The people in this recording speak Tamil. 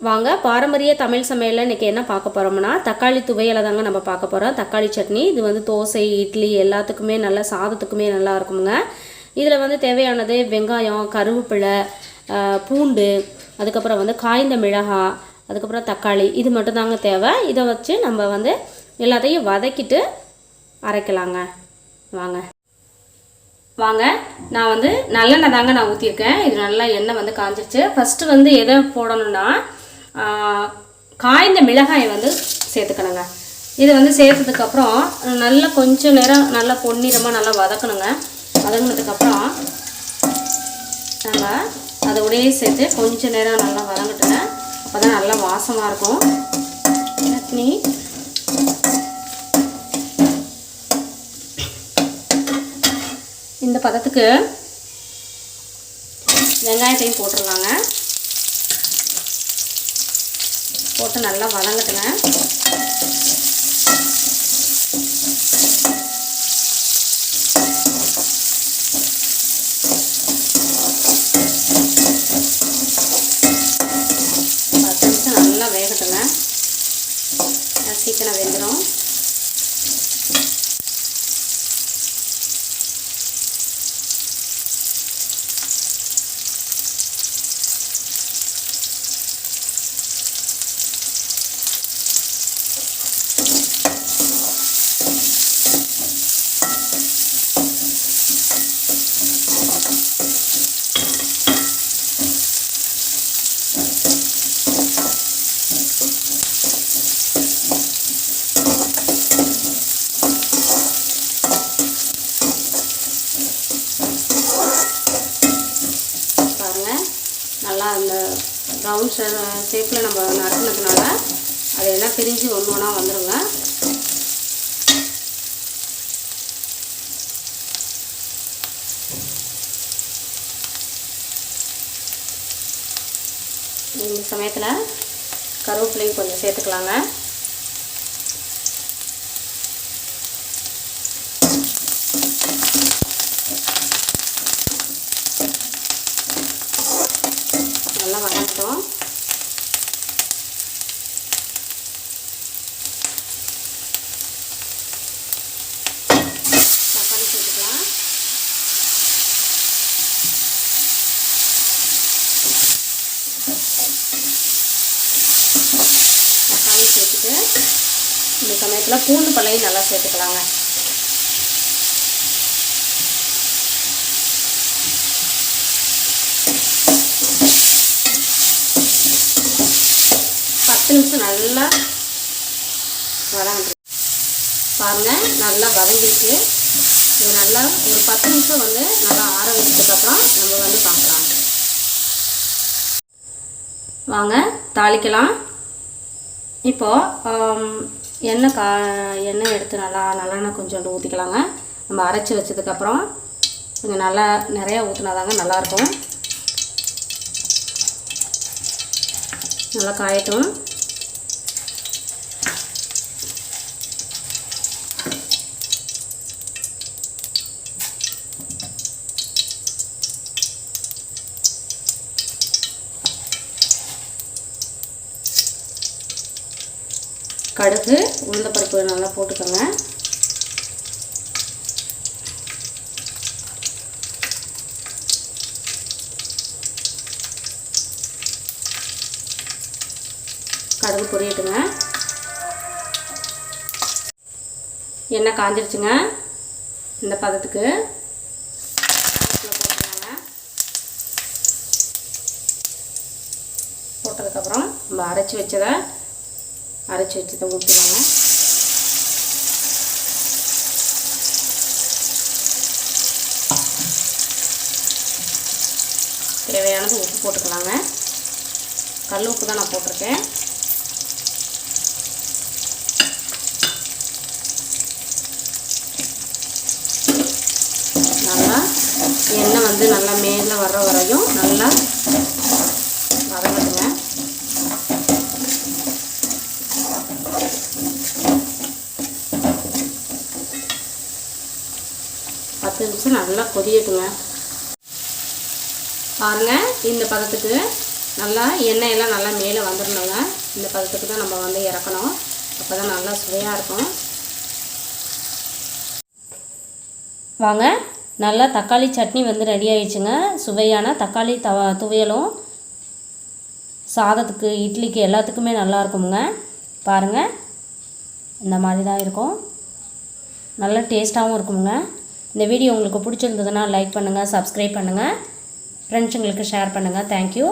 வாங்க பாரம்பரிய தமிழ் சமையலில் இன்றைக்கி என்ன பார்க்க போகிறோம்னா தக்காளி துவையலை தாங்க நம்ம பார்க்க போகிறோம். தக்காளி சட்னி இது வந்து தோசை, இட்லி எல்லாத்துக்குமே நல்லா, சாதத்துக்குமே நல்லா இருக்குங்க. இதில் வந்து தேவையானது வெங்காயம், கருவேப்பிலை, பூண்டு, அதுக்கப்புறம் வந்து காய்ந்த மிளகாய், அதுக்கப்புறம் தக்காளி, இது மட்டும்தாங்க தேவை. இதை வச்சு நம்ம வந்து எல்லாத்தையும் வதக்கிட்டு அரைக்கலாங்க. வாங்க நான் வந்து நல்லெண்ணெய் தாங்க நான் ஊற்றிருக்கேன். இது நல்லா எண்ணெய் வந்து காஞ்சிருச்சு. ஃபஸ்ட்டு வந்து எதை போடணும்னா காய்ந்த மிளகாயை வந்து சேர்த்துக்கணுங்க. இதை வந்து சேர்த்ததுக்கப்புறம் நல்லா கொஞ்சம் நேரம் நல்லா பொன்னிறமாக நல்லா வதக்கணுங்க. வதங்கினதுக்கப்புறம் நம்ம அதை உடையே சேர்த்து கொஞ்சம் நேரம் நல்லா வதங்கட்டுங்க. அப்போ தான் நல்லா வாசமாக இருக்கும் சட்னி. இந்த பதத்துக்கு வெங்காயத்தையும் போட்டுடலாங்க. போட்டு நல்லா வதங்கட்டுங்க. நல்லா வேகட்டுங்க. சீக்கிரம் வெந்துடும். நல்லா அந்த ரவுண்ட் ஷேப்பில் நம்ம நறுக்கினதுனால அதெல்லாம் பிரிஞ்சு ஒன்று ஒன்றா வந்துடுங்க. இந்த சமயத்தில் கருவேப்பிலையும் கொஞ்சம் சேர்த்துக்கலாங்க. நல்லா வதங்கட்டும். தக்காளி சேர்த்துக்கலாம். தக்காளி சேர்த்துட்டு இந்த சமயத்தில் பூண்டு பல்லையும் நல்லா சேர்த்துக்கலாங்க. நிமிஷம் நல்லா வதங்க பாருங்கள். நல்லா வதங்கிருக்கு. இது நல்லா ஒரு 10 நிமிஷம் வந்து நல்லா ஆற வச்சதுக்கப்புறம் நம்ம வந்து பார்க்கலாம். வாங்க தாளிக்கலாம். இப்போது எண்ணெய் எடுத்து நல்லெண்ணெய் கொஞ்சோண்டு ஊற்றிக்கலாங்க. நம்ம அரைச்சி வச்சதுக்கப்புறம் கொஞ்சம் நல்லா நிறையா ஊற்றினாதாங்க நல்லாயிருக்கும். நல்லா காயட்டும். கடுகு, உளுந்தப்பருப்பு நல்லா போட்டுக்கோங்க. கடுகு பொரியட்டுங்க. எண்ணெய் காஞ்சிருச்சுங்க. இந்த பதத்துக்கு போட்டுக்கலாங்க. போட்டதுக்கப்புறம் நம்ம அரைச்சி வச்சதை ஊற்றிடுவாங்க. தேவையானது உப்பு போட்டுக்கலாங்க. கல் உப்பு தான் நான் போட்டிருக்கேன். நல்லா எண்ணெய் வந்து நல்லா மேலே வர்ற வரையும் நல்லா வதங்கட்டுங்க. நிமிஷம் நல்லா கொதியட்டுங்க. பாருங்கள், இந்த பதத்துக்கு நல்லா எண்ணெயெல்லாம் நல்லா மேலே வந்துடணுங்க. இந்த பதத்துக்கு தான் நம்ம வந்து இறக்கணும். அப்போ தான் நல்லா சுவையாக இருக்கும். வாங்க, நல்லா தக்காளி சட்னி வந்து ரெடி ஆகிடுச்சுங்க. சுவையான தக்காளி துவையலும் சாதத்துக்கு, இட்லிக்கு எல்லாத்துக்குமே நல்லா இருக்குமுங்க. பாருங்கள், இந்த மாதிரி தான் இருக்கும். நல்லா டேஸ்ட்டாகவும் இருக்குமுங்க. இந்த வீடியோ உங்களுக்கு பிடிச்சிருந்ததுன்னா லைக் பண்ணுங்கள், சப்ஸ்கிரைப் பண்ணுங்கள், ஃப்ரெண்ட்ஸுங்களுக்கு ஷேர் பண்ணுங்கள். தேங்க்யூ.